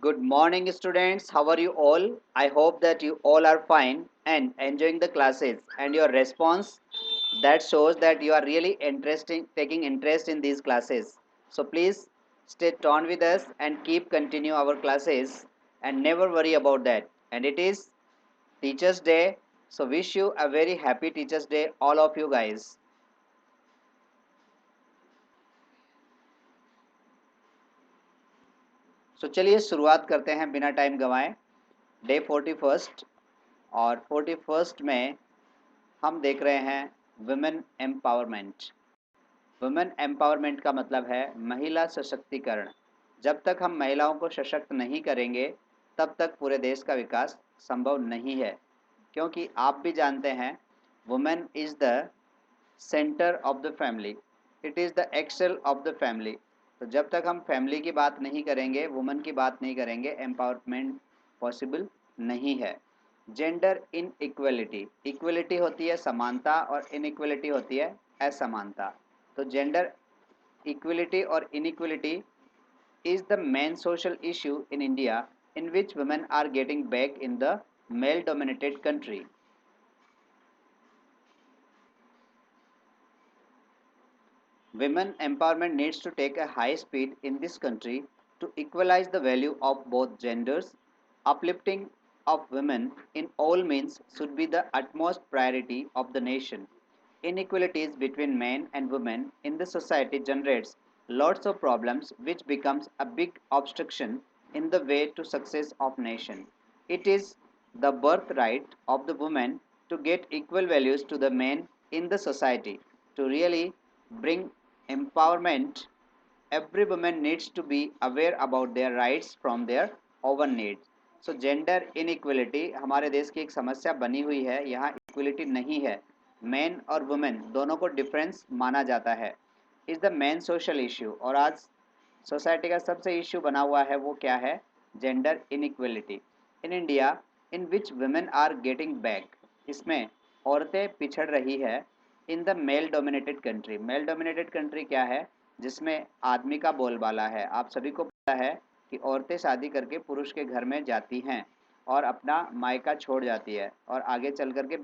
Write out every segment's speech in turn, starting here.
Good morning, students. How are you all? I hope that you all are fine and enjoying the classes. And your response that shows that you are really taking interest in these classes. So please stay on with us and keep continue our classes and never worry about that. And it is Teachers Day. So wish you a very happy Teachers Day, all of you guys. So चलिए शुरुआत करते हैं बिना time गवाएं। Day 41 और 41 में हम देख रहे हैं वुमेन एम्पावरमेंट। वुमेन एम्पावरमेंट का मतलब है महिला सशक्तिकरण। जब तक हम महिलाओं को सशक्त नहीं करेंगे तब तक पूरे देश का विकास संभव नहीं है, क्योंकि आप भी जानते हैं women is the centre of the family, it is the axle of the family. तो जब तक हम फैमिली की बात नहीं करेंगे, वुमेन की बात नहीं करेंगे, एम्पावरमेंट पॉसिबल नहीं है। जेंडर इन इक्वलिटी, इक्वलिटी होती है समानता और इनइक्वलिटी होती है असमानता। तो जेंडर इक्वलिटी और inequality is the main social issue in India, in which women are getting back in the male dominated country. Women empowerment needs to take a high speed in this country to equalize the value of both genders. Uplifting of women in all means should be the utmost priority of the nation. Inequalities between men and women in the society generates lots of problems, which becomes a big obstruction in the way to success of nation. It is the birthright of the woman to get equal values to the men in the society. To really bring empowerment, every woman needs to be aware about their rights from their own needs. So gender inequality हमारे देश की एक समस्या बनी हुई है। यहाँ equality नहीं है, मैन और वुमेन दोनों को डिफरेंस माना जाता है। Is the main social issue, और आज सोसाइटी का सबसे इशू बना हुआ है वो क्या है? Gender inequality in India, in which women are getting back. इसमें औरतें पिछड़ रही है in the male dominated country. Male dominated country क्या है? जिसमें आदमी का बोलबाला है। आप सभी को पता है कि औरतें शादी करके पुरुष के घर में जाती हैं और अपना मायका छोड़ जाती है, और आगे चल कर के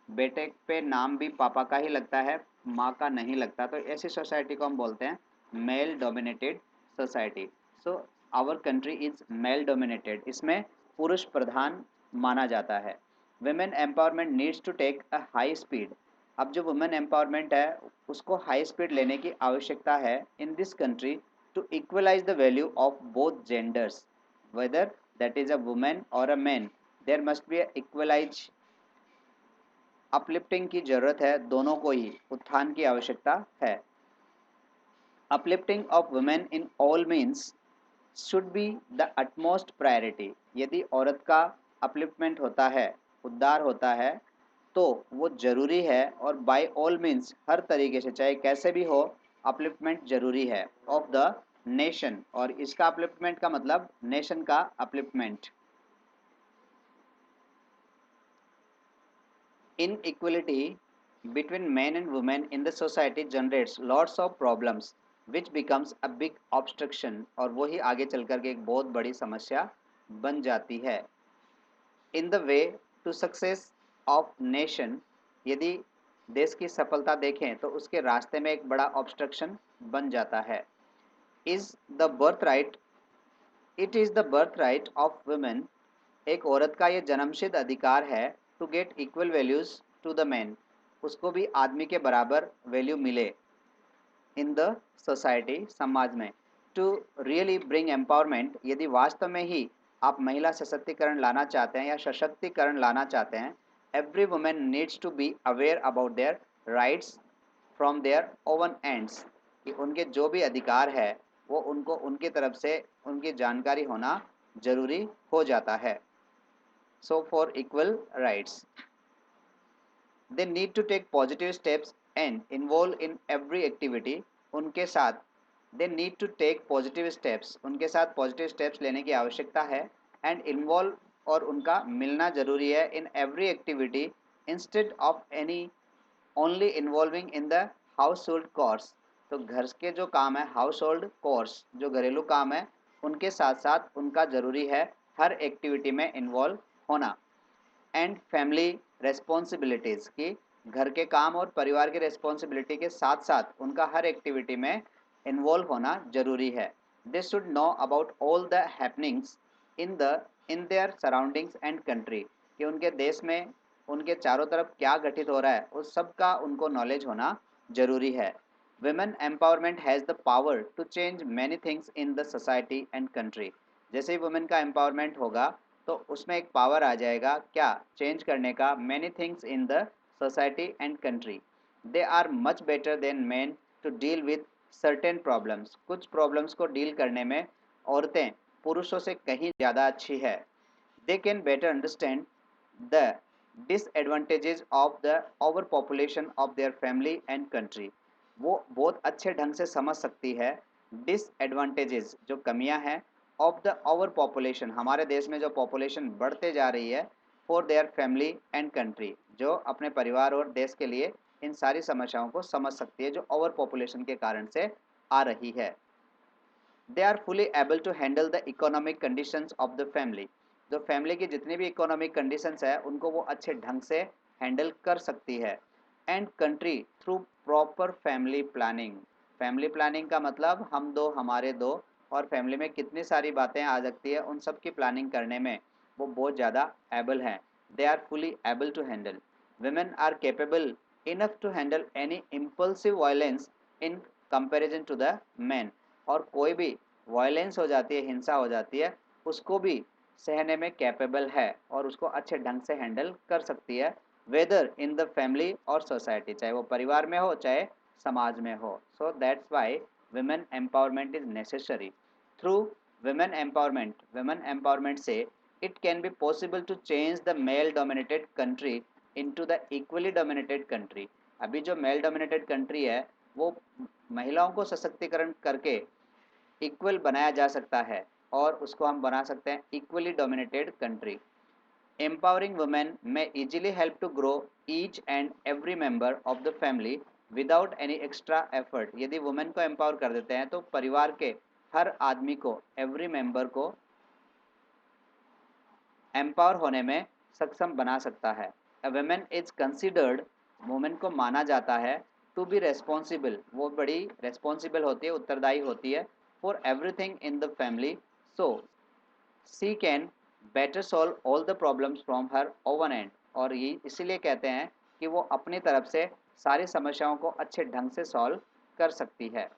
बेटे पे नाम भी पापा का ही लगता है, माँ का नहीं लगता। तो ऐसी सोसाइटी को हम बोलते हैं male dominated society. So our country is male dominated, इसमें पुरुष प्रधान माना जाता है। Women empowerment needs to take a high speed. अब जो वुमेन एम्पावरमेंट है उसको हाई स्पीड लेने की आवश्यकता है in this country to equalize the value of both genders, whether that is a woman or a man, there must be a equalize। Uplifting की जरूरत है, दोनों को ही उत्थान की आवश्यकता है। Uplifting of women in all means should be the utmost priority. यदि औरत का अपलिफ्टमेंट होता है, उद्धार होता है, तो वो ज़रूरी है, और बाय ऑल मीन्स हर तरीके से चाहे कैसे भी हो अपलिफ्टमेंट ज़रूरी है ऑफ द नेशन। और इसका अपलिफ्टमेंट का मतलब नेशन का upliftment. Inequality between men and women in the society generates lots of problems, which becomes a big obstruction, और वही आगे चल कर के एक बहुत बड़ी समस्या बन जाती है। In the way to success of nation, यदि देश की सफलता देखें तो उसके रास्ते में एक बड़ा ऑब्स्ट्रक्शन बन जाता है। Is the birth right, it is the birth right of women, एक औरत का ये जन्मसिद्ध अधिकार है to get equal values to the man, उसको भी आदमी के बराबर वैल्यू मिले इन द सोसाइटी, समाज में। टू रियली ब्रिंग एम्पावरमेंट, यदि वास्तव में ही आप महिला सशक्तिकरण लाना चाहते हैं या सशक्तिकरण लाना चाहते हैं, every women needs to be aware about their rights from their own ends, कि उनके जो भी अधिकार है वो उनको उनकी तरफ से उनकी जानकारी होना जरूरी हो जाता है। So for equal rights they need to take positive steps and involve in every activity. उनके साथ they need to take positive steps, उनके साथ पॉजिटिव स्टेप्स लेने की आवश्यकता है। एंड इन्वॉल्व, और उनका मिलना जरूरी है इन every activity instead of any only involving in the house hold course. तो घर के जो काम है, हाउस होल्ड कोर्स जो घरेलू काम है, उनके साथ साथ उनका ज़रूरी है हर एक्टिविटी में इन्वॉल्व होना। एंड फैमिली रेस्पॉन्सिबिलिटीज़ की घर के काम और परिवार की रेस्पॉन्सिबिलिटी के साथ साथ उनका हर एक्टिविटी में इन्वॉल्व होना जरूरी है। They should know about all the happenings in the in their surroundings and country, कि उनके देश में उनके चारों तरफ क्या घटित हो रहा है उस सब का उनको नॉलेज होना जरूरी है। Women empowerment has the power to change many things in the society and country. जैसे ही वुमेन का एम्पावरमेंट होगा तो उसमें एक पावर आ जाएगा क्या चेंज करने का, many things in the society and country. They are much better than man to deal with certain problems. कुछ प्रॉब्लम्स को डील करने में औरतें पुरुषों से कहीं ज़्यादा अच्छी है। They can better understand the disadvantages of the over population of their family and country. वो बहुत अच्छे ढंग से समझ सकती है डिसएडवांटेजेस, जो कमियां हैं, ऑफ द ओवर पॉपुलेशन, हमारे देश में जो पॉपुलेशन बढ़ते जा रही है, for their family and country, जो अपने परिवार और देश के लिए इन सारी समस्याओं को समझ सकती है जो ओवर पॉपुलेशन के कारण से आ रही है। They are fully able to handle the economic conditions of the family. जो फैमिली की जितनी भी इकोनॉमिक कंडीशंस है उनको वो अच्छे ढंग से हैंडल कर सकती है। And country through proper family planning. Family planning का मतलब हम दो हमारे दो और फैमिली में कितनी सारी बातें आ सकती है उन सब की प्लानिंग करने में वो बहुत ज़्यादा एबल हैं। They are fully able to handle. women are capable enough to handle any impulsive violence in comparison to the men। और कोई भी वायलेंस हो जाती है, हिंसा हो जाती है, उसको भी सहने में कैपेबल है और उसको अच्छे ढंग से हैंडल कर सकती है, वेदर इन द फैमिली और सोसाइटी, चाहे वो परिवार में हो चाहे समाज में हो। So that's why women empowerment is necessary। through women empowerment से it can be possible to change the male dominated country into the equally dominated country। अभी जो मेल डोमिनेटेड कंट्री है वो महिलाओं को सशक्तिकरण करके इक्वल बनाया जा सकता है और उसको हम बना सकते हैं equally dominated country. Empowering women में easily help to grow each and every member of the family without any extra effort. यदि वुमेन को एम्पावर कर देते हैं तो परिवार के हर आदमी को, एवरी मेंबर को एम्पावर होने में सक्षम बना सकता है। A women is considered, women को माना जाता है, टू बी रेस्पॉन्सिबल, वो बड़ी रेस्पॉन्सिबल होती है, उत्तरदायी होती है, for everything in the family. So she can better solve all the problems from her own end. और ये इसीलिए कहते हैं कि वो अपनी तरफ से सारी समस्याओं को अच्छे ढंग से सॉल्व कर सकती है।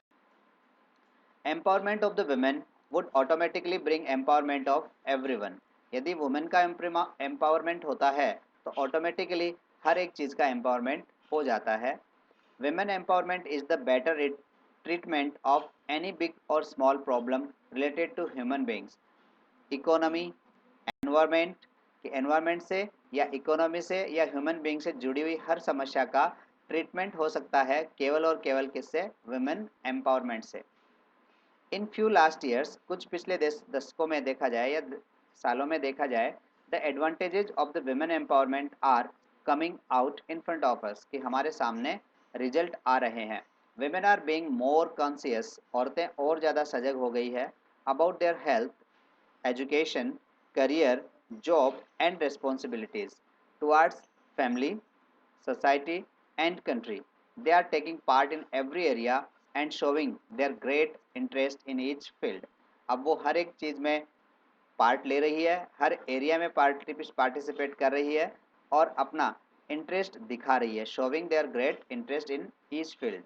Empowerment of the women would automatically bring empowerment of everyone. यदि वुमेन का एम्पावरमेंट होता है तो ऑटोमेटिकली हर एक चीज़ का एम्पावरमेंट हो जाता है। Women empowerment is the better treatment of any big or small problem related to human beings. Economy, environment, कि एनवायरमेंट से या इकोनॉमी से या ह्यूमन बींग से जुड़ी हुई हर समस्या का ट्रीटमेंट हो सकता है केवल और केवल किससे, वुमेन एम्पावरमेंट से। इन फ्यू लास्ट ईयर्स, कुछ पिछले दशकों में देखा जाए या सालों में देखा जाए, the advantages of the women empowerment are coming out in front of us, कि हमारे सामने रिजल्ट आ रहे हैं। Women are being more conscious, औरतें और ज़्यादा सजग हो गई है, about their health, education, career, job, and responsibilities towards family, society, and country. They are taking part in every area and showing their great interest in each field। अब वो हर एक चीज़ में पार्ट ले रही है, हर एरिया में पार्टिसिपेट कर रही है और अपना इंटरेस्ट दिखा रही है, showing their great interest in each field.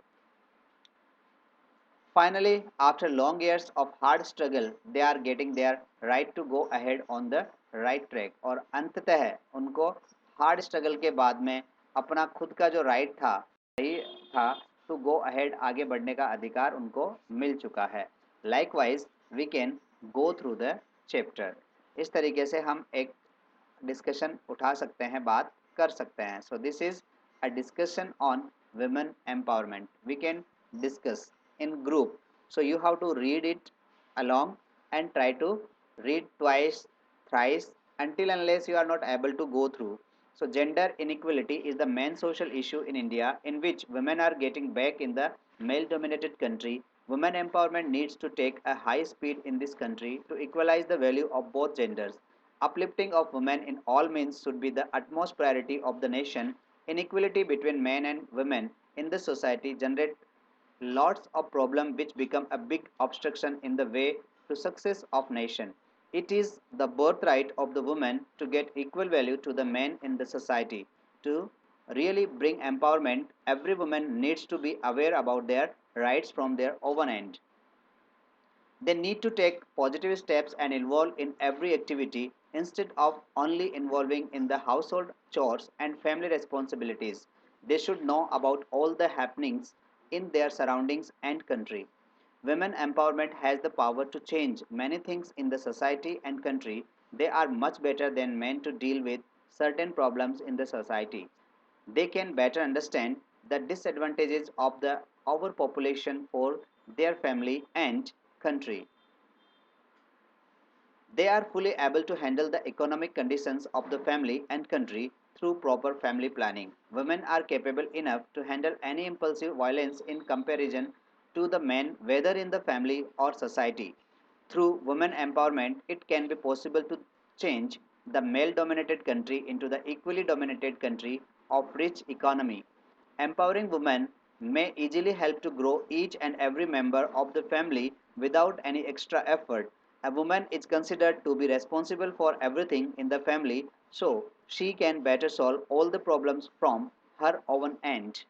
Finally, after long years of hard struggle, they are getting their right to go ahead on the right track। और अंततः उनको हार्ड स्ट्रगल के बाद में अपना खुद का जो राइट था, सही था, टू गो अहेड, आगे बढ़ने का अधिकार उनको मिल चुका है। Likewise we can go through the chapter. इस तरीके से हम एक डिस्कशन उठा सकते हैं, बात कर सकते हैं। So this is a discussion on women empowerment। We can discuss in group, so you have to read it along and try to read twice, thrice, until unless you are not able to go through। So gender inequality is the main social issue in India, in which women are getting back in the male dominated country Women empowerment needs to take a high speed in this country to equalize the value of both genders. Uplifting of women in all means should be the utmost priority of the nation. Inequality between men and women in the society generate lots of problems which become a big obstruction in the way to success of nation. It is the birthright of the woman to get equal value to the men in the society. To really bring empowerment, every woman needs to be aware about their rights from their own end. They need to take positive steps and involve in every activity instead of only involving in the household chores and family responsibilities. They should know about all the happenings in their surroundings and country. Women empowerment has the power to change many things in the society and country. They are much better than men to deal with certain problems in the society. They can better understand the disadvantages of the overpopulation for their family and country. They are fully able to handle the economic conditions of the family and country through proper family planning. Women are capable enough to handle any impulsive violence in comparison to the men, whether in the family or society. Through women empowerment, it can be possible to change the male dominated country into the equally dominated country of rich economy. Empowering women may easily help to grow each and every member of the family without any extra effort. A woman is considered to be responsible for everything in the family, so she can better solve all the problems from her own end.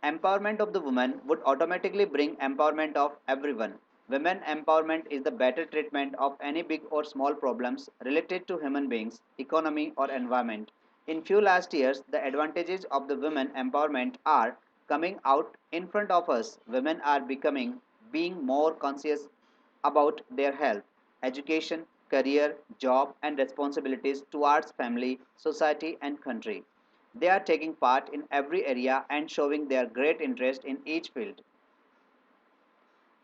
Empowerment of the woman would automatically bring empowerment of everyone. Women empowerment is the better treatment of any big or small problems related to human beings, economy or environment. In few last years, the advantages of the women empowerment are coming out in front of us. Women are becoming being more conscious about their health, education, career, job and responsibilities towards family, society and country. They are taking part in every area and showing their great interest in each field.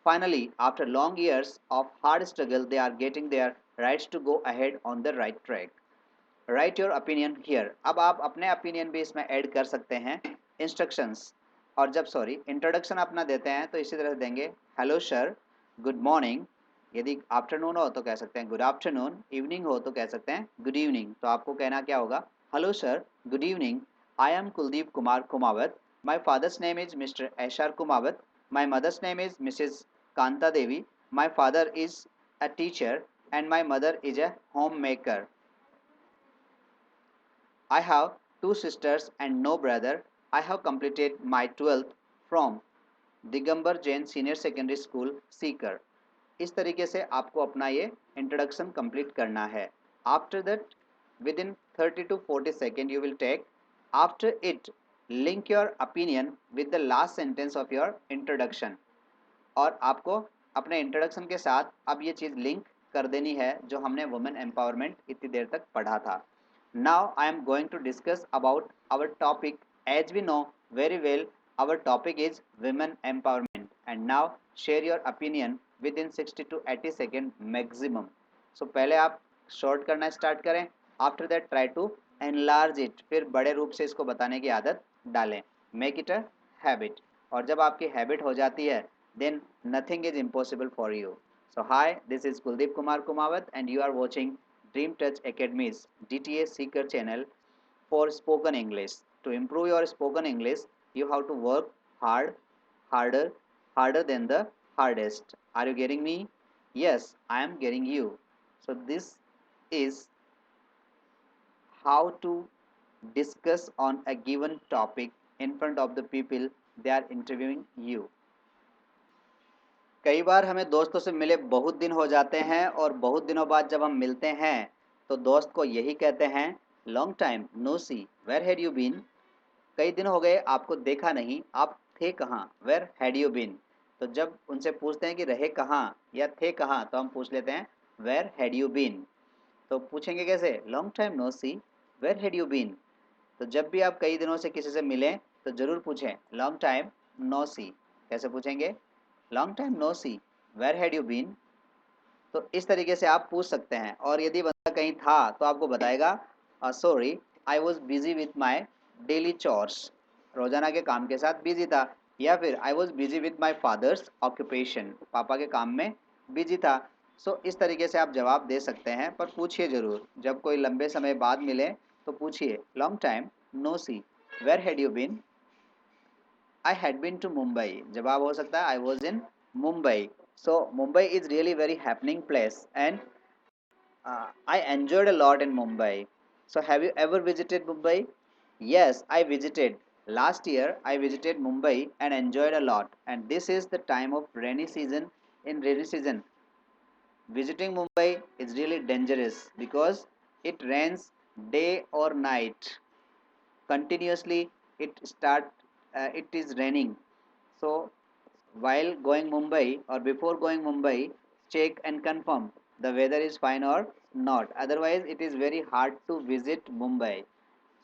Finally, after long years of hard struggle, they are getting their rights to go ahead on the right track. Right your opinion here. अब आप अपने opinion भी इसमें add कर सकते हैं. Instructions और जब सॉरी इंट्रोडक्शन अपना देते हैं तो इसी तरह से देंगे हेलो सर, गुड मॉर्निंग. यदि आफ्टरनून हो तो कह सकते हैं गुड आफ्टरनून, इवनिंग हो तो कह सकते हैं गुड इवनिंग. तो आपको कहना क्या होगा? Hello sir, good evening. I am Kuldeep Kumar Kumawat. My father's name is Mister S R Kumawat. My mother's name is Mrs Kanta Devi. My father is a teacher and my mother is a homemaker. I have two sisters and no brother. I have completed my 12th from Digambar Jain senior secondary school Sikar. इस तरीके से आपको अपना ये introduction complete करना है. After that within 30 to 40 second you will take. After it link your opinion with the last sentence of your introduction. और आपको अपने इंट्रोडक्शन के साथ अब ये चीज़ लिंक कर देनी है जो हमने वुमेन एम्पावरमेंट इतनी देर तक पढ़ा था. Now I am going to discuss about our topic. As we know very well, our topic is women empowerment. And now share your opinion within 60 to 80 second maximum. So पहले आप short करना start करें. After that try to enlarge it. फिर बड़े रूप से इसको बताने की आदत डालें. Make it a habit. और जब आपकी हैबिट हो जाती है then nothing is impossible for you. So hi, this is Kuldeep Kumar Kumawat and you are watching Dream Touch Academy's DTA Seeker channel for spoken English. To improve your spoken English, you have to work hard, harder, harder than the hardest. Are you getting me? Yes, I am getting you. So this is how to discuss on a given topic in front of the people they are interviewing you. कई बार हमें दोस्तों से मिले बहुत दिन हो जाते हैं और बहुत दिनों बाद जब हम मिलते हैं तो दोस्त को यही कहते हैं long time no see, where had you been. कई दिन हो गए आपको देखा नहीं, आप थे कहाँ, वेयर हैड यू बीन. तो जब उनसे पूछते हैं कि रहे कहाँ या थे कहाँ तो हम पूछ लेते हैं वेयर हैड यू बीन. तो पूछेंगे कैसे? Long time no see, where had you been. तो जब भी आप कई दिनों से किसी से मिलें तो ज़रूर पूछें लॉन्ग टाइम नो सी. कैसे पूछेंगे? Long time no see, where had you been. तो इस तरीके से आप पूछ सकते हैं. और यदि बंदा कहीं था तो आपको बताएगा sorry I was busy with my daily chores. रोजाना के काम के साथ बिजी था. या फिर I was busy with my father's occupation, पापा के काम में बिजी था। सो इस तरीके से आप जवाब दे सकते हैं, पर पूछिए ज़रूर जब कोई लंबे समय बाद मिले तो पूछिए long time no see, where had you been. I had been to Mumbai, जवाब हो सकता है I was in Mumbai. So Mumbai is really very happening place and I enjoyed a lot in Mumbai. So, have you ever visited Mumbai? Yes, I visited. Last year, I visited Mumbai and enjoyed a lot. And this is the time of rainy season. In rainy season, visiting Mumbai is really dangerous because it rains day or night. Continuously, it is raining. So, while going Mumbai or before going Mumbai, check and confirm the weather is fine or not. Otherwise, it is very hard to visit Mumbai.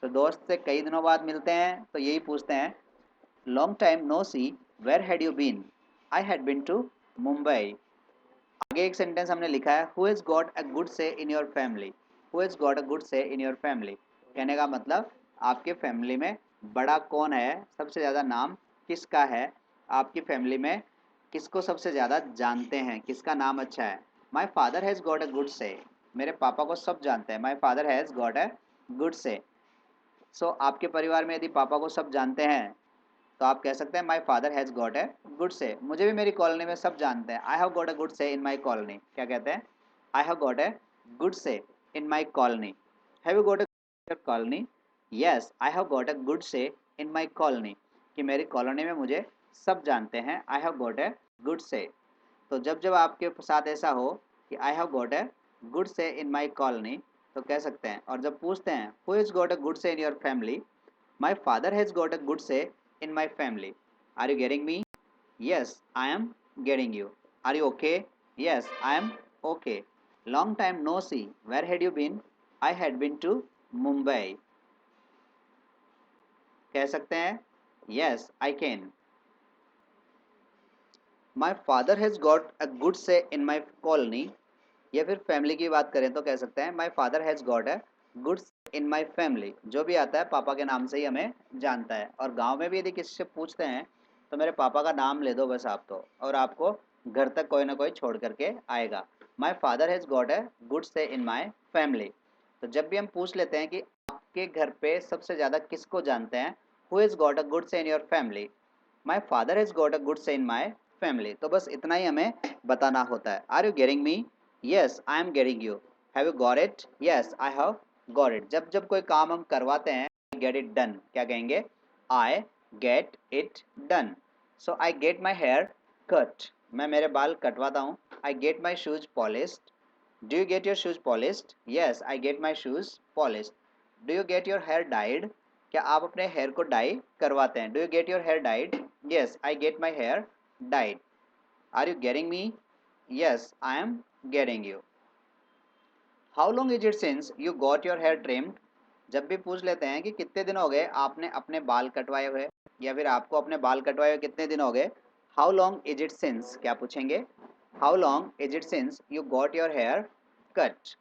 So दोस्त से कई दिनों बाद मिलते हैं तो यही पूछते हैं long time no see, where had you been. I had been to Mumbai. आगे एक सेंटेंस हमने लिखा है who is got a good say in your family. Who is got a good say in your family कहने का मतलब आपके family में बड़ा कौन है, सबसे ज़्यादा नाम किसका है, आपकी फैमिली में किसको सबसे ज़्यादा जानते हैं, किसका नाम अच्छा है। माई father has got a good से, मेरे पापा को सब जानते हैं। My father has got a good से। सो आपके परिवार में यदि पापा को सब जानते हैं तो आप कह सकते हैं my father has got a good say. मुझे भी मेरी कॉलोनी में सब जानते हैं। I have got a good say in my colony. क्या कहते हैं? I have got a good say in my colony. Have you got a colony? Yes, I have got a good say in my colony, कि मेरी colony में मुझे सब जानते हैं। I have got a good से। तो जब जब आपके साथ ऐसा हो कि आई have got a good say in my colony तो कह सकते हैं। और जब पूछते हैं who is got a good say in your family, my father has got a good say in my family. Are you getting me? Yes, I am getting you. Are you okay? Yes, I am okay. Long time no see. Where had you been? I had been to Mumbai. कह सकते हैं Yes, I can. My father has got a good say in my colony. या फिर family की बात करें तो कह सकते हैं my father has got a good in my family. जो भी आता है पापा के नाम से ही हमें जानता है। और गांव में भी यदि किसी से पूछते हैं तो मेरे पापा का नाम ले दो बस आप तो, और आपको घर तक कोई ना कोई छोड़ करके आएगा। माई father has got a good say in my family. तो जब भी हम पूछ लेते हैं कि आपके घर पे सबसे ज़्यादा किसको जानते हैं, who is got a good say in your family, my father has got a good say in my family, तो बस इतना ही हमें बताना होता है। Are you getting me? Yes, I am getting you. Have you got it? Yes, I have got it. जब जब कोई काम हम करवाते हैं गेट इट डन क्या कहेंगे? I get it done. So I get my hair cut, मैं मेरे बाल कटवाता हूँ। I get my shoes polished. Do you get your shoes polished? Yes, I get my shoes polished. Do you get your hair dyed? क्या आप अपने hair को dye करवाते हैं? Do you get your hair dyed? Yes, I get my hair dyed. Are you getting me? Yes, I am getting you. How long is it since you got your hair trimmed? जब भी पूछ लेते हैं कि कितने दिन हो गए आपने अपने बाल कटवाए हुए, या फिर आपको अपने बाल कटवाए हुए कितने दिन हो गए, how long is it since क्या पूछेंगे? How long is it since you got your hair cut.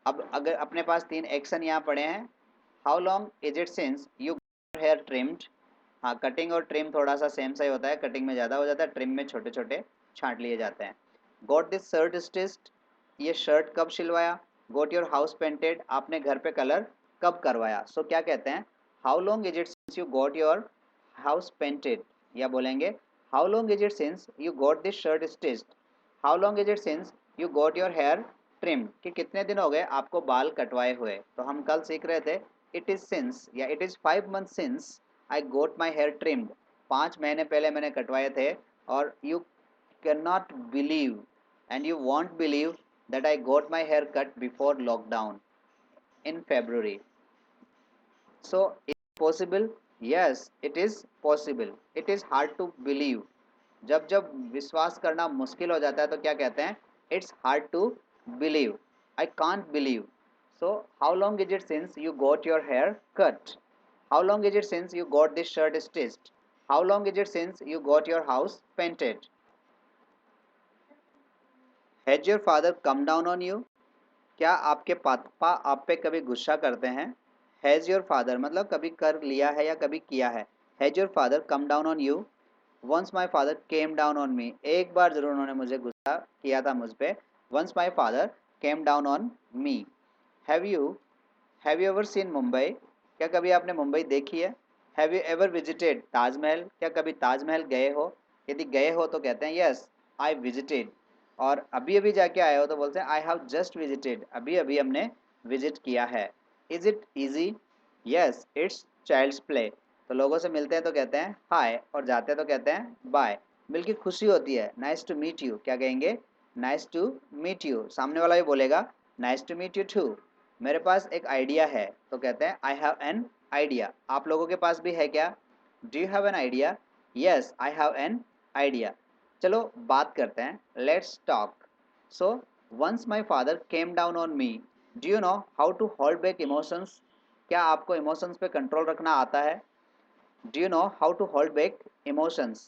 अब अगर अपने पास तीन एक्शन यहाँ पड़े हैं, how long is it since you hair trimmed. हाँ, कटिंग और ट्रिम थोड़ा सा सेम सा ही होता है, कटिंग में ज़्यादा हो जाता है, ट्रिम में छोटे छोटे छांट लिए जाते हैं। गॉट दिस शर्ट स्टिच्ड, ये शर्ट कब सिलवाया। गॉट योर हाउस पेंटेड, आपने घर पे कलर कब करवाया। सो क्या कहते हैं, how long is it since you got your house painted, या बोलेंगे how long is it since you got this shirt stitched. How long is it since you got your hair trim, कि कितने दिन हो गए आपको बाल कटवाए हुए। तो हम कल सीख रहे थे इट इज सिंस, या it is 5 months since I got my hair trimmed, 5 महीने पहले मैंने कटवाए थे। और you can not believe and you won't believe that I got my hair cut before lockdown in February. So it possible? Yes, it is possible. It is hard to believe, जब जब विश्वास करना मुश्किल हो जाता है तो क्या कहते हैं, it's hard to believe, I can't believe. So how long is it since you got your hair cut, how long is it since you got this shirt stitched, how long is it since you got your house painted. Has your father come down on you, क्या आपके पापा आप पे कभी गुस्सा करते हैं। Has your father मतलब कभी कर लिया है या कभी किया है। Has your father come down on you? Once my father came down on me, एक बार जरूर उन्होंने मुझे गुस्सा किया था मुझ पे. Once my father came down on me. Have you have you ever seen Mumbai? क्या कभी आपने मुंबई देखी है? Have you ever visited Taj Mahal? क्या कभी ताजमहल गए हो? यदि गए हो तो कहते हैं यस आई विजिटेड. और अभी अभी जाके आए हो तो बोलते हैं आई हैव जस्ट विजिटेड, अभी अभी हमने विजिट किया है. Is it easy? Yes it's child's play. तो लोगों से मिलते हैं तो कहते हैं हाय, और जाते हैं तो कहते हैं बाय. मिलकर खुशी होती है, नाइस टू मीट यू. क्या कहेंगे? Nice to meet you. सामने वाला भी बोलेगा nice to meet you too. मेरे पास एक आइडिया है तो कहते हैं आई हैव एन आइडिया. आप लोगों के पास भी है क्या? Do you have an idea? Yes I have an idea. चलो बात करते हैं, let's talk. So once my father came down on me. Do you know how to hold back emotions? क्या आपको इमोशंस पे कंट्रोल रखना आता है? Do you know how to hold back emotions?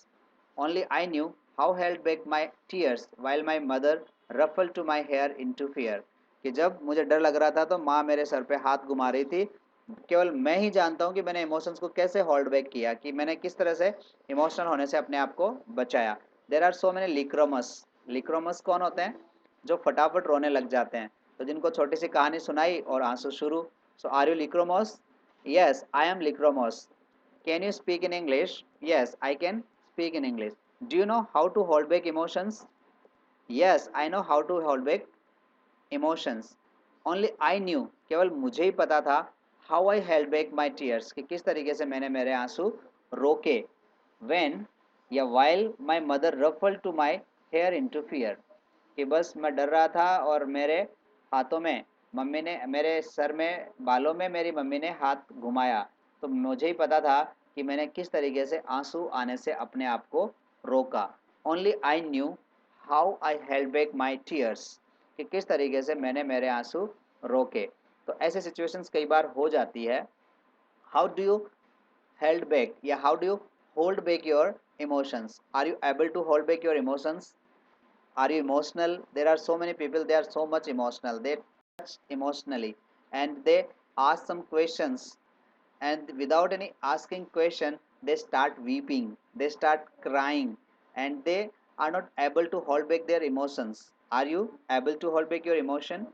Only I knew how held back my tears while my mother ruffled to my hair into fear. कि जब मुझे डर लग रहा था तो माँ मेरे सर पे हाथ घुमा रही थी. केवल मैं ही जानता हूँ कि मैंने इमोशंस को कैसे होल्ड बैक किया, कि मैंने किस तरह से इमोशनल होने से अपने आप को बचाया. There are so many लिक्रोमस. लिक्रोमस कौन होते हैं? जो फटाफट रोने लग जाते हैं. तो जिनको छोटी सी कहानी सुनाई और आंसू शुरू. So are you lachrymose? Yes I am lachrymose. Can you speak in English? Yes, I can speak in English. Do you know how to hold back emotions? Yes, I know how to hold back emotions. Only I knew, केवल मुझे ही पता था how I held back my tears, कि किस तरीके से मैंने मेरे आंसू रोके. When या while my mother ruffled to my hair into fear, कि बस मैं डर रहा था और मेरे हाथों में मम्मी ने, मेरे सर में बालों में मेरी मम्मी ने हाथ घुमाया. तो मुझे ही पता था कि मैंने किस तरीके से आंसू आने से अपने आप को रोका. Only I knew how I held back my tears, कि किस तरीके से मैंने मेरे आंसू रोके. तो ऐसे सिचुएशंस कई बार हो जाती है. How do you held back या how do you hold back your emotions? Are you able to hold back your emotions? Are you emotional? There are so many people, they are so much emotional, they touch emotionally, and they ask some questions, and without any asking question they start weeping, they start crying, and they are not able to hold back their emotions. Are you able to hold back your emotion?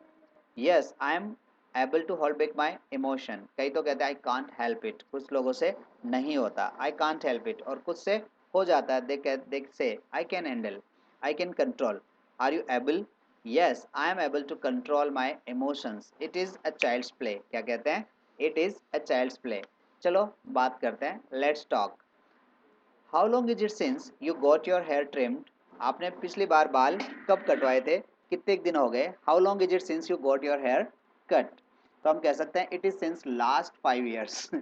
Yes, I am able to hold back my emotion. कई तो कहते हैं I can't help it. कुछ लोगों से नहीं होता I can't help it, और कुछ से हो जाता है. they say I can handle, I can control. Are you able? Yes, I am able to control my emotions. It is a child's play. क्या कहते हैं? It is a child's play. चलो बात करते हैं. Let's talk. How long is it since you got your hair trimmed? आपने पिछली बार बाल कब कटवाए थे? कितने दिन हो गए? How long is it since you got your hair cut? तो हम कह सकते हैं it is since last 5 years.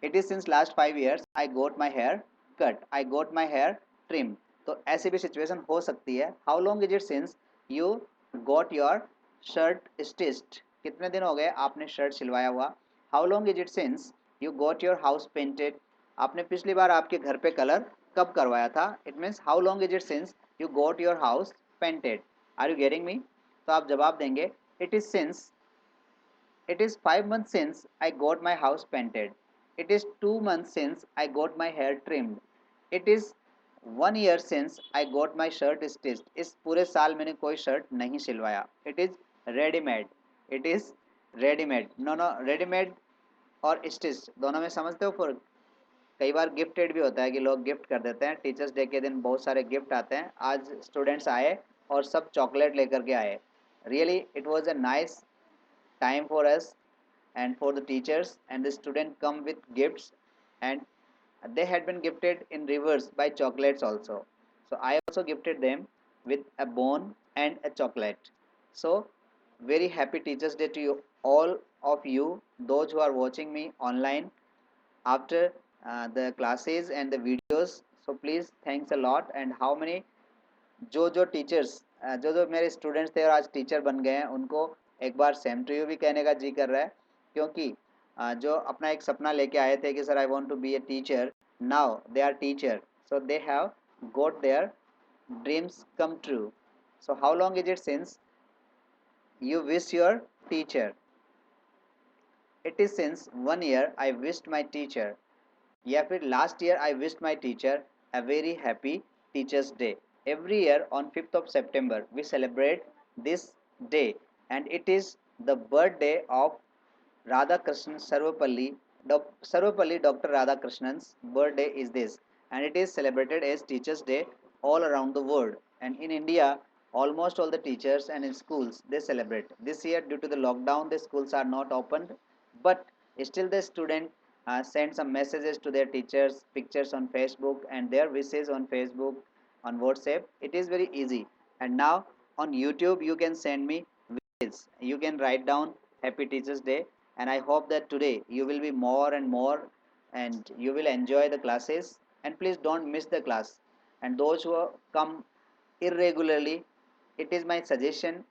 It is since last 5 years I got my hair cut, I got my hair trim. तो ऐसी भी सिचुएशन हो सकती है. How long is it since you got your shirt stitched? कितने दिन हो गए आपने शर्ट सिलवाया हुआ? How long is it since you got your house painted? आपने पिछली बार आपके घर पे कलर कब करवाया था? It means how long is it since you got your house painted. Are you getting me? तो आप जवाब देंगे it is since, it is 5 months since I got my house painted. It is 2 months since I got my hair trimmed. It is 1 year since I got my shirt stitched. इस पूरे साल मैंने कोई shirt नहीं सिलवाया. It is ready-made. It is ready-made. No, no, ready-made और stitched दोनों में समझते हो फर्क? कई बार गिफ्टेड भी होता है कि लोग गिफ्ट कर देते हैं. टीचर्स डे के दिन बहुत सारे गिफ्ट आते हैं. आज स्टूडेंट्स आए और सब चॉकलेट लेकर के आए. Really it was a nice time for us and for the teachers, and the student come with gifts, and they had been gifted in reverse by chocolates also. So I also gifted them with a bone and a chocolate. So very happy teachers day to you, all of you, those who are watching me online after the classes and the videos. So please thanks a lot. And how many जो जो teachers, जो जो मेरे students थे और आज teacher बन गए हैं, उनको एक बार सेम टू यू भी कहने का जी कर रहा है. क्योंकि जो अपना एक सपना लेके आए थे कि sir I want to be a teacher, now they are teacher, so they have got their dreams come true. So how long is it since you wish your teacher? It is since 1 year I wished my teacher. या फिर last year I wished my teacher a very happy teachers day. Every year on 5th of September we celebrate this day, and it is the birthday of Radhakrishnan Sarvapalli. Sarvapalli Dr. Radhakrishnan's birthday is this, and it is celebrated as Teachers' Day all around the world. And in India, almost all the teachers and in schools they celebrate. This year, due to the lockdown, the schools are not opened, but still the student send some messages to their teachers, pictures on Facebook, and their wishes on Facebook, on WhatsApp. It is very easy. And now on YouTube, you can send me wishes. You can write down Happy Teachers Day, and I hope that today you will be more and more, and you will enjoy the classes, and please don't miss the class. And those who come irregularly, it is my suggestion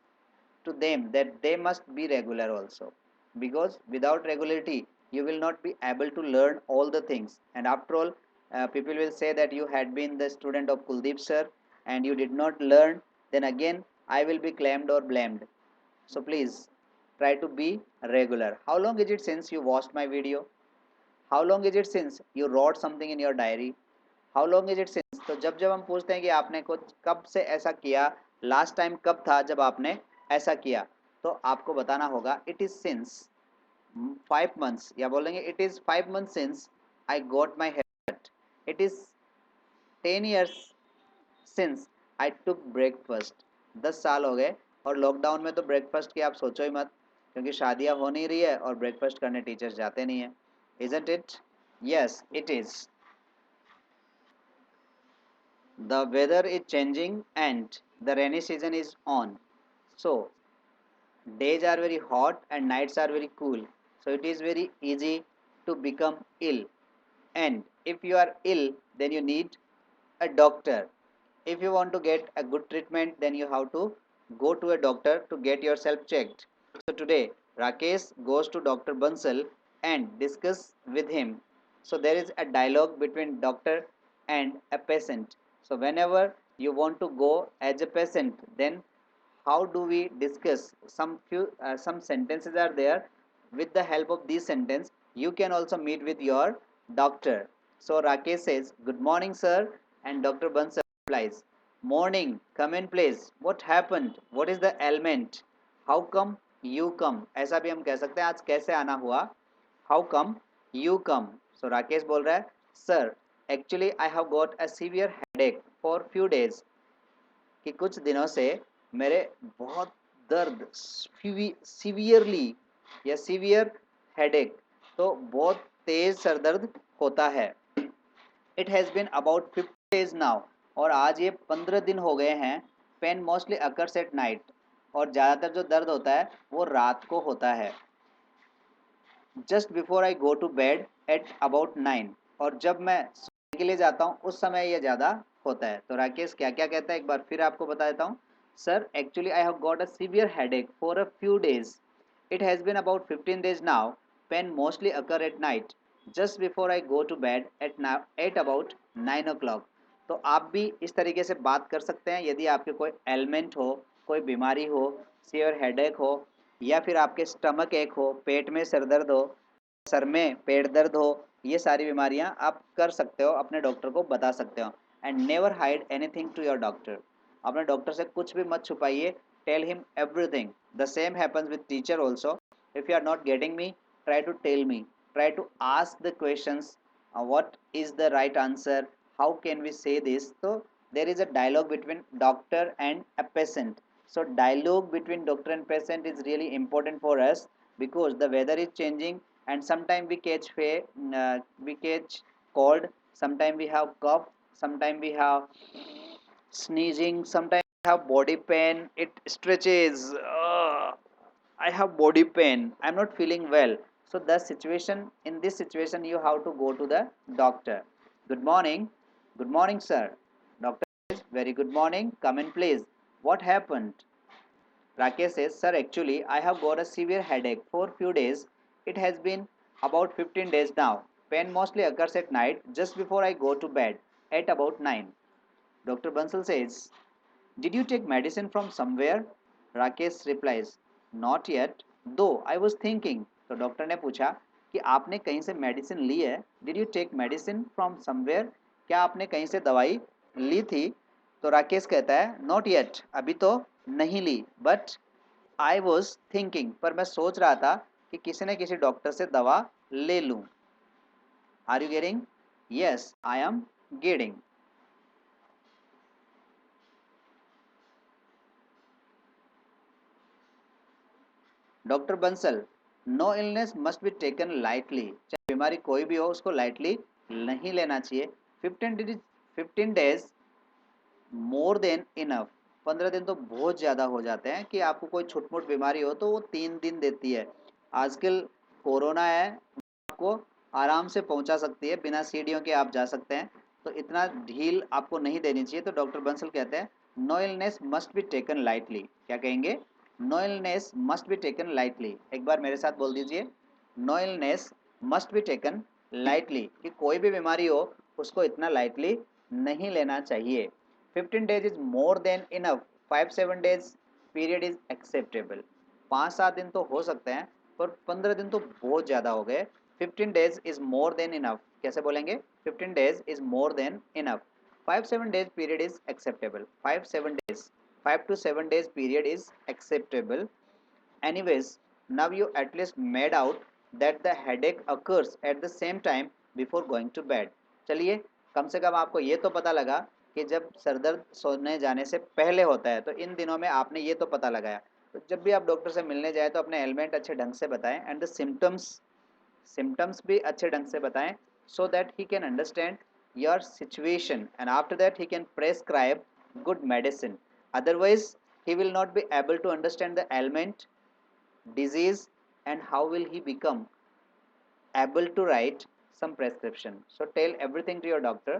to them that they must be regular also, because without regularity you will not be able to learn all the things. And after all, people will say that you had been the student of Kuldeep sir and you did not learn, then again I will be claimed or blamed. So please try to be regular. How long is it since you watched my video? How long is it since you wrote something in your diary? How long is it since? तो जब जब हम पूछते हैं कि आपने कुछ कब से ऐसा किया, लास्ट टाइम कब था जब आपने ऐसा किया, तो आपको बताना होगा इट इज सिंस 5 months, या बोलेंगे it is 5 months since I got my hair cut. It is 10 years since I took breakfast. 10 साल हो गए. और लॉकडाउन में तो ब्रेकफास्ट की आप सोचो ही मत, क्योंकि शादियां हो नहीं रही है और ब्रेकफास्ट करने टीचर्स जाते नहीं है. Isn't it? Yes it is. The weather is changing and the rainy season is on. So, days are very hot and nights are very cool. So, it is very easy to become ill. And if you are ill, then you need a doctor. If you want to get a good treatment, then you have to go to a doctor to get yourself checked. So today Rakesh goes to Dr. Bansal and discuss with him. So there is a dialogue between doctor and a patient. So whenever you want to go as a patient, then how do we discuss? Some sentences are there. With the help of these sentence, you can also meet with your doctor. So Rakesh says, "Good morning, sir," and Dr. Bansal replies, "Morning, come in please. What happened? What is the ailment? How come you come?" ऐसा भी हम कह सकते हैं, आज कैसे आना हुआ? How come you come? So Rakesh बोल रहा है, "Sir, actually I have got a severe headache for few days." कि कुछ दिनों से मेरे बहुत दर्द, सीवियरली या सीवियर हेडेक, तो बहुत तेज सर दर्द होता है. It has been about 50 days now, और आज ये 15 दिन हो गए हैं. Pain mostly occurs at night, और ज़्यादातर जो दर्द होता है वो रात को होता है. Just before I go to bed at about 9, और जब मैं सोने के लिए जाता हूँ उस समय ये ज़्यादा होता है. तो राकेश क्या क्या कहता है एक बार फिर आपको बता देता हूँ. Sir, actually I have got a severe headache for a few days. It has been about 15 days now. Pain mostly occur at night just before I go to bed at about 9 o'clock. तो आप भी इस तरीके से बात कर सकते हैं यदि आपके कोई एलिमेंट हो, कोई बीमारी हो, सीवियर हेडेक हो, या फिर आपके स्टमक एक हो, पेट में सर दर्द हो, सर में पेट दर्द हो. ये सारी बीमारियां आप कर सकते हो, अपने डॉक्टर को बता सकते हो. And never hide anything to your doctor. अपने डॉक्टर से कुछ भी मत छुपाइए. Tell him everything. The same happens with teacher also. If you are not getting me, try to tell me, try to ask the questions. what is the right answer, how can we say this. So there is a dialogue between doctor and a patient. So dialogue between doctor and patient is really important for us, because the weather is changing, and sometimes we catch cold, sometimes we have cough, sometimes we have sneezing, sometimes we have body pain, it stretches. I have body pain, I'm not feeling well. So the situation, in this situation you have to go to the doctor. Good morning. Good morning, sir. Doctor says, very good morning, come in please. What happened? Rakesh says, sir, actually I have got a severe headache for few days. It has been about 15 days now. Pain mostly occurs at night just before I go to bed at about 9. Dr. Bansal says, did you take medicine from somewhere? Rakesh replies, not yet, though I was thinking. तो doctor ने पूछा कि आपने कहीं से medicine ली है, did you take medicine from somewhere, क्या आपने कहीं से दवाई ली थी? तो राकेश कहता है नॉट येट, अभी तो नहीं ली, बट आई वॉज थिंकिंग, पर मैं सोच रहा था कि किसी न किसी डॉक्टर से दवा ले लूं। Are you getting? Yes I am getting. Doctor Bansal, no illness must be taken lightly, चाहे बीमारी कोई भी हो उसको लाइटली नहीं लेना चाहिए। 15 days, 15 days more than enough, 15 दिन तो बहुत ज़्यादा हो जाते हैं कि आपको कोई छोट-मोट बीमारी हो तो वो 3 दिन देती है। आजकल कोरोना है, आपको आराम से पहुंचा सकती है, बिना सीढ़ियों के आप जा सकते हैं, तो इतना ढील आपको नहीं देनी चाहिए। तो डॉक्टर बंसल कहते हैं no illness must be taken lightly, क्या कहेंगे? No illness must be taken lightly, एक बार मेरे साथ बोल दीजिए, no illness must be taken lightly, कि कोई भी बीमारी हो उसको इतना लाइटली नहीं लेना चाहिए। 15 days is more than enough, 5-7 days period is acceptable, 5-7 दिन तो हो सकते हैं, पर 15 दिन तो बहुत ज़्यादा हो गए। 15 days is more than enough, कैसे बोलेंगे? 15 days is more than enough, 5-7 days period is acceptable, 5-7 days, 5 to 7 days period is acceptable. Anyways, now you at least made out that the headache occurs at the same time before going to bed. चलिए, कम से कम आपको ये तो पता लगा कि जब sir दर्द सोने जाने से पहले होता है, तो इन दिनों में आपने ये तो पता लगाया। तो जब भी आप डॉक्टर से मिलने जाए तो अपने एलिमेंट अच्छे ढंग से बताएं एंड द सिम्टम्स भी अच्छे ढंग से बताएं, so that he can understand your situation and after that he can prescribe good medicine. Otherwise, he will not be able to understand the ailment, disease, and how will he become able to write some prescription. So tell everything to your doctor.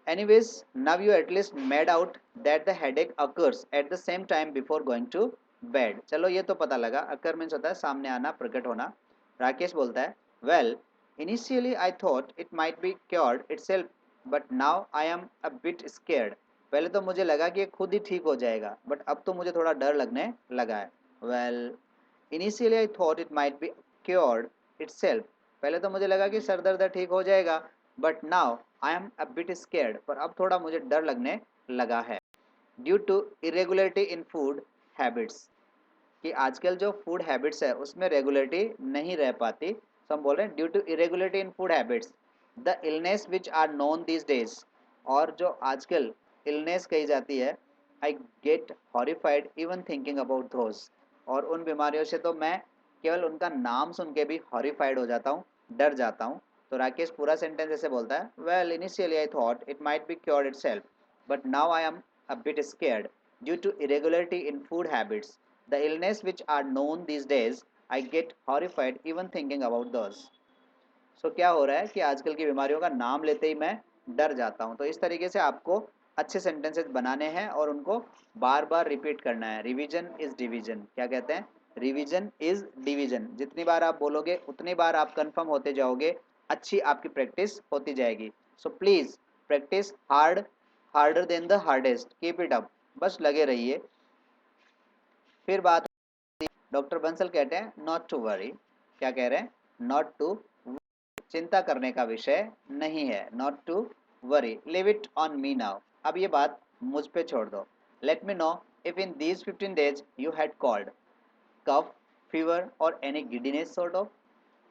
Anyways, now you at least made out that the headache occurs at the same time before going to bed. चलो ये तो पता लगा, occur means होता है सामने आना, प्रकट होना। राकेश बोलता है well, initially I thought it might be cured itself, but now I am a bit scared. पहले तो मुझे लगा कि ये खुद ही ठीक हो जाएगा, बट अब तो मुझे थोड़ा डर लगने लगा है। well, initially I thought it might be cured itself, पहले तो मुझे लगा कि सर दर्द ठीक हो जाएगा, but now I am a bit scared, पर अब थोड़ा मुझे डर लगने लगा है। Due to irregularity in food habits, कि आजकल जो फूड हैबिट्स है उसमें रेगुलरिटी नहीं रह पाती, तो हम बोल रहे हैं due to irregularity in food habits the illness which are known these days, और जो आजकल इलनेस कही जाती है, I get horrified even thinking about those, और उन बीमारियों से तो मैं केवल उनका नाम सुन के भी हॉरिफाइड हो जाता हूँ, डर जाता हूँ। तो राकेश पूरा सेंटेंस ऐसे बोलता है well initially I thought it might be cured itself, but now I am a bit scared due to irregularity in food habits the illness which are known these days, I get horrified even thinking about those. सो क्या हो रहा है कि आजकल की बीमारियों का नाम लेते ही मैं डर जाता हूँ। तो इस तरीके से आपको अच्छे सेंटेंसेस बनाने हैं और उनको बार बार रिपीट करना है। रिवीजन इज डिवीजन, क्या कहते हैं? रिवीजन इज डिवीजन, जितनी बार आप बोलोगे उतनी बार आप कंफर्म होते जाओगे, अच्छी आपकी प्रैक्टिस होती जाएगी। So please practice hard, harder than the hardest, keep it up, बस लगे रहिए। फिर बात, डॉक्टर बंसल कहते हैं नॉट टू वरी, क्या कह रहे हैं? नॉट टू, चिंता करने का विषय नहीं है, not to worry, leave it on me now, अब ये बात मुझ पे छोड़ दो। Let me know if in these 15 days you had cold cough, fever और एनी गिडीनेस सॉर्ट ऑफ,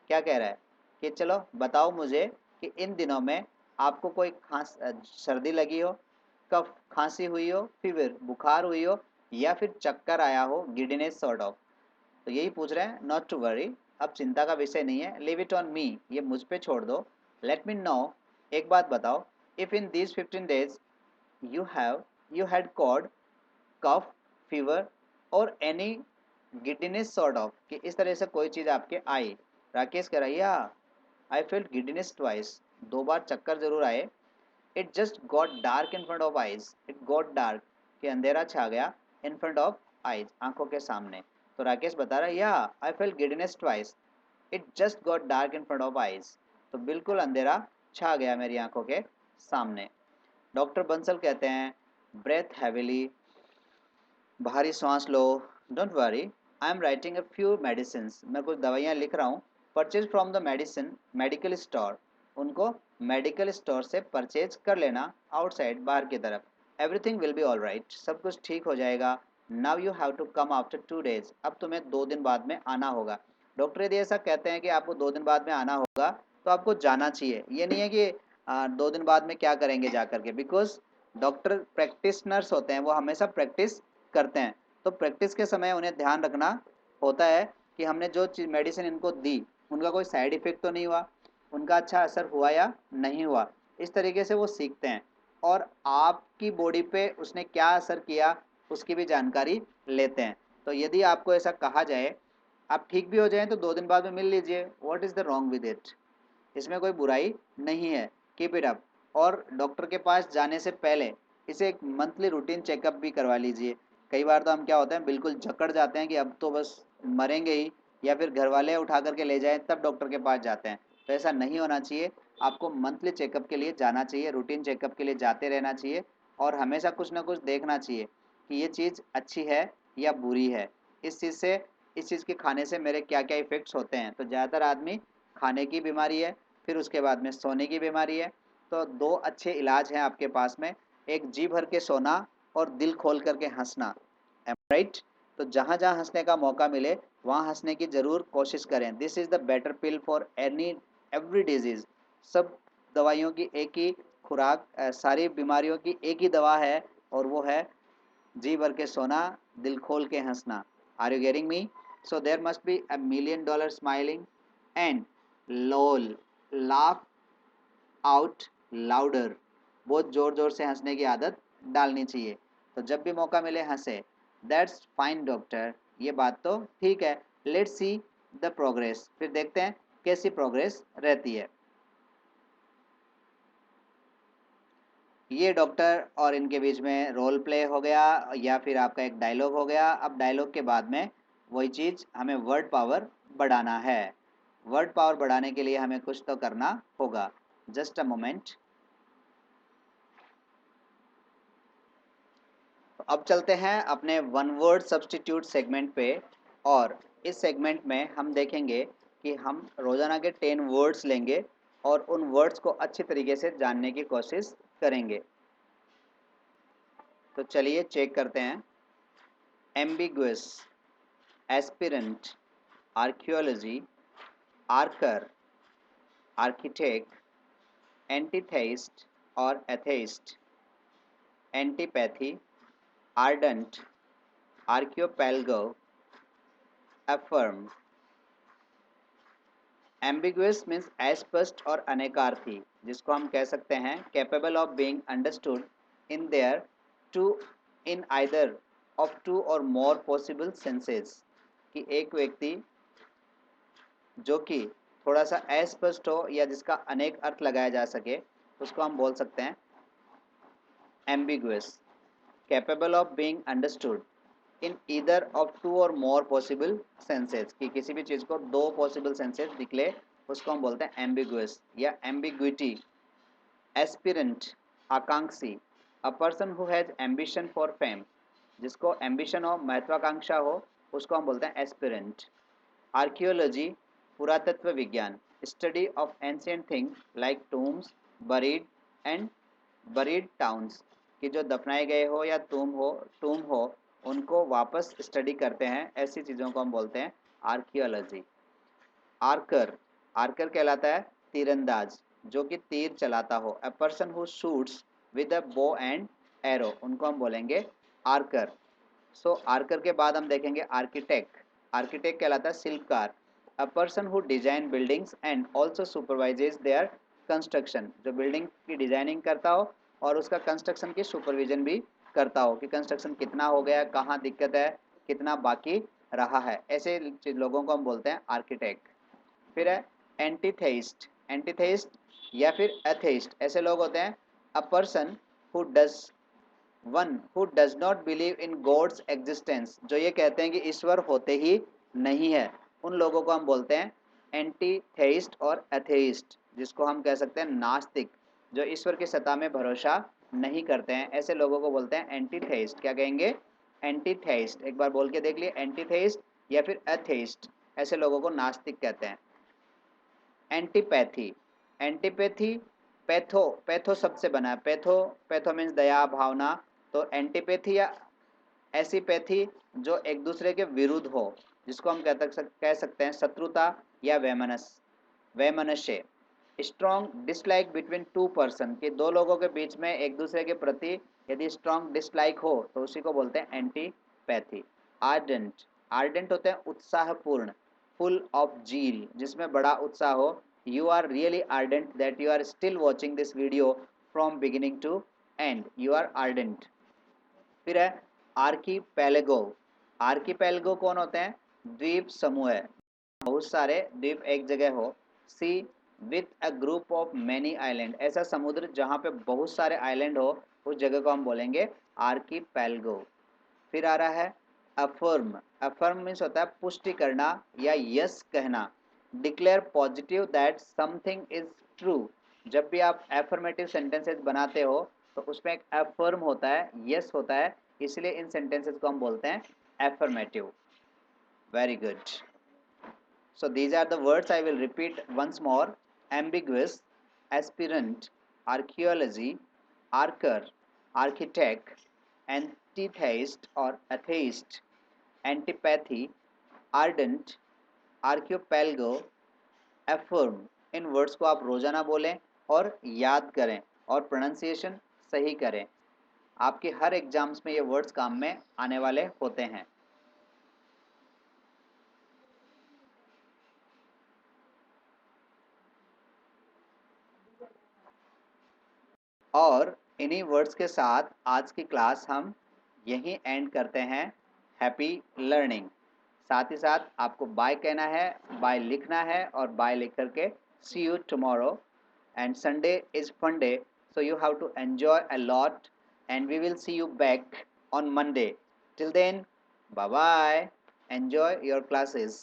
क्या कह रहा है कि चलो बताओ मुझे कि इन दिनों में आपको कोई सर्दी लगी हो, कफ खांसी हुई हो, फीवर बुखार हुई हो, या फिर चक्कर आया हो, गिडीनेस सॉर्ट ऑफ। तो यही पूछ रहे हैं नॉट टू वरी, अब चिंता का विषय नहीं है, लिव इट ऑन मी, ये मुझ पे छोड़ दो। लेट मी नो, एक बात बताओ, if in these 15 days you had cold cough, fever और एनी गिडीनेस सॉर्ट ऑफ, कि इस तरह से कोई चीज़ आपके आई। राकेश कह रहा है या आई फेल्ट गिडीनेस ट्वाइस, 2 बार चक्कर जरूर आए। It just got dark in front of eyes, it got dark, कि अंधेरा छा गया, इन फ्रंट ऑफ आइज, आंखों के सामने। तो राकेश बता रहा है या I fell giddiness twice, it just got dark in front of eyes, तो बिल्कुल अंधेरा छा गया मेरी आंखों के सामने। डॉक्टर बंसल कहते हैं ब्रेथ हैविली, भारी सांस लो, don't worry, I am writing a few medicine, मैं कुछ दवाइयाँ लिख रहा हूँ, purchase from the medicine medical store, उनको मेडिकल स्टोर से परचेज कर लेना आउटसाइड, बाहर की तरफ। Everything will be all right, सब कुछ ठीक हो जाएगा। Now you have to come after 2 days, अब तुम्हें 2 दिन बाद में आना होगा। डॉक्टर यदि ऐसा कहते हैं कि आपको 2 दिन बाद में आना होगा तो आपको जाना चाहिए। ये नहीं है कि 2 दिन बाद में क्या करेंगे जा करके, बिकॉज डॉक्टर प्रैक्टिशनर्स होते हैं, वो हमेशा प्रैक्टिस करते हैं। तो प्रैक्टिस के समय उन्हें ध्यान रखना होता है कि हमने जो चीज़ मेडिसिन इनको दी उनका कोई साइड इफेक्ट तो नहीं हुआ, उनका अच्छा असर हुआ या नहीं हुआ। इस तरीके से वो सीखते हैं और आपकी बॉडी पे उसने क्या असर किया उसकी भी जानकारी लेते हैं। तो यदि आपको ऐसा कहा जाए आप ठीक भी हो जाएं तो 2 दिन बाद में मिल लीजिए, what is the wrong with it, इसमें कोई बुराई नहीं है, कीप इट अप। और डॉक्टर के पास जाने से पहले इसे एक मंथली रूटीन चेकअप भी करवा लीजिए। कई बार तो हम क्या होते हैं बिल्कुल जकड़ जाते हैं कि अब तो बस मरेंगे ही, या फिर घर वाले उठा करके ले जाएं तब डॉक्टर के पास जाते हैं। तो ऐसा नहीं होना चाहिए, आपको मंथली चेकअप के लिए जाना चाहिए, रूटीन चेकअप के लिए जाते रहना चाहिए और हमेशा कुछ ना कुछ देखना चाहिए कि ये चीज़ अच्छी है या बुरी है, इस चीज़ से इस चीज़ के खाने से मेरे क्या क्या इफ़ेक्ट्स होते हैं। तो ज़्यादातर आदमी खाने की बीमारी है, फिर उसके बाद में सोने की बीमारी है। तो 2 अच्छे इलाज हैं आपके पास में, एक जी भर के सोना और दिल खोल करके हँसना, एम राइट? तो जहाँ-जहाँ हँसने का मौका मिले वहाँ हँसने की ज़रूर कोशिश करें। This is the better pill for every disease. सब दवाइयों की एक ही खुराक, सारी बीमारियों की एक ही दवा है और वो है जी भर के सोना, दिल खोल के हँसना। Are you getting me? So there must be $1 million smiling and lol, laugh out louder, बहुत जोर जोर से हंसने की आदत डालनी चाहिए। तो जब भी मौका मिले हंसे। दैट्स फाइन डॉक्टर, ये बात तो ठीक है। लेट्स सी द प्रोग्रेस, फिर देखते हैं कैसी प्रोग्रेस रहती है। ये डॉक्टर और इनके बीच में रोल प्ले हो गया या फिर आपका एक डायलॉग हो गया। अब डायलॉग के बाद में वही चीज़ हमें वर्ड पावर बढ़ाना है। वर्ड पावर बढ़ाने के लिए हमें कुछ तो करना होगा। Just a moment. अब चलते हैं अपने वन वर्ड सब्स्टिट्यूट सेगमेंट पे और इस सेगमेंट में हम देखेंगे कि हम रोज़ाना के 10 वर्ड्स लेंगे और उन वर्ड्स को अच्छी तरीके से जानने की कोशिश करेंगे। तो चलिए चेक करते हैं। Ambiguous, aspirant, archaeology, archer, architect, antitheist और atheist, antipathy, ardent, archipelago, affirm. Ambiguous means अस्पष्ट और अनेकार्थी, जिसको हम कह सकते हैं capable of being understood in their two in either of two or more possible senses, कि एक व्यक्ति जो कि थोड़ा सा अस्पष्ट हो या जिसका अनेक अर्थ लगाया जा सके उसको हम बोल सकते हैं ambiguous. Capable of being understood in either of two or more possible senses, कि किसी भी चीज़ को 2 पॉसिबल सेंसेस निकले उसको हम बोलते हैं एम्बिगुअस या एम्बिग्विटी। एस्पिरेंट, आकांक्षी, अ person who has ambition for fame, जिसको एम्बिशन हो महत्वाकांक्षा हो उसको हम बोलते हैं एस्पिरेंट। आर्कियोलॉजी, पुरातत्व विज्ञान, study of ancient things like tombs, buried and buried towns, कि जो दफनाए गए हो या टूम हो उनको वापस स्टडी करते हैं, ऐसी चीज़ों को हम बोलते हैं आर्कियोलॉजी। आर्कर, आर्कर कहलाता है तीरंदाज, जो कि तीर चलाता हो। अ person who shoots with a bow and arrow, उनको हम बोलेंगे आर्कर। सो आर्कर के बाद हम देखेंगे आर्किटेक्ट। आर्किटेक्ट कहलाता है शिल्पकार। अ person who design buildings and also supervises there construction, जो बिल्डिंग की डिजाइनिंग करता हो और उसका कंस्ट्रक्शन की सुपरविजन भी करता हो कि कंस्ट्रक्शन कितना हो गया, कहाँ दिक्कत है, कितना बाकी रहा है, ऐसे लोगों को हम बोलते हैं आर्किटेक्ट। फिर है एंटीथेइस्ट। एंटीथेइस्ट या फिर एथेइस्ट ऐसे लोग होते हैं a person who does one who does not believe in god's existence, जो ये कहते हैं कि ईश्वर होते ही नहीं है, उन लोगों को हम बोलते हैं एंटीथेइस्ट और एथेइस्ट, जिसको हम कह सकते हैं नास्तिक, जो ईश्वर की सत्ता में भरोसा नहीं करते हैं, ऐसे लोगों को बोलते हैं एंटीथेइस्ट। क्या कहेंगे? एंटीथेइस्ट। एक बार बोल के देख लिए, एंटीथेइस्ट या फिर एथेइस्ट, ऐसे लोगों को नास्तिक कहते हैं। एंटीपैथी, एंटीपैथी पैथो, पैथो शब्द से बना है, पैथो, पैथो मीन्स दया भावना, तो एंटीपैथी या ऐसी पैथी जो एक दूसरे के विरुद्ध हो, जिसको हम कह सकते हैं शत्रुता या वैमनस्य। Strong dislike between two person, कि दो लोगों के बीच में एक दूसरे के प्रति यदि स्ट्रॉन्ग डिसलाइक हो तो उसी को बोलते हैं एंटीपैथी। आर्डेंट, आर्डेंट होते हैं उत्साहपूर्ण, फुल ऑफ जील, जिसमें बड़ा उत्साह हो। You are really ardent that you are still watching this video from beginning to end, you are ardent. फिर है आर्कीपेलेगो, आर्कीपेलेगो कौन होते हैं? द्वीप समूह है, बहुत सारे द्वीप एक जगह हो। Sea with a group of many island, ऐसा समुद्र जहाँ पे बहुत सारे आइलैंड हो, उस जगह को हम बोलेंगे आर्कीपेलगो। फिर आ रहा है अफर्म, अफर्म मीन्स होता है पुष्टि करना या यस कहना। Declare positive that something is true, जब भी आप एफर्मेटिव सेंटेंसेस बनाते हो तो उसमें एक अफर्म होता है, यस होता है, इसलिए इन सेंटेंसेस को हम बोलते हैं affirmative. Very good. So these are the words I will repeat once more. Ambiguous, aspirant, archaeology, archer, architect, antitheist or atheist, antipathy, ardent, archipelago, affirm। In words को आप रोजाना बोलें और याद करें और प्रोनाउंसिएशन सही करें। आपके हर एग्जाम्स में ये वर्ड्स काम में आने वाले होते हैं। और इन्हीं वर्ड्स के साथ आज की क्लास हम यहीं एंड करते हैं। Happy learning. साथ ही साथ आपको बाय कहना है, बाय लिखना है और बाय लिख करके see you tomorrow. And Sunday is fun day, so you have to enjoy a lot, and we will see you back on Monday. Till then, bye bye. Enjoy your classes.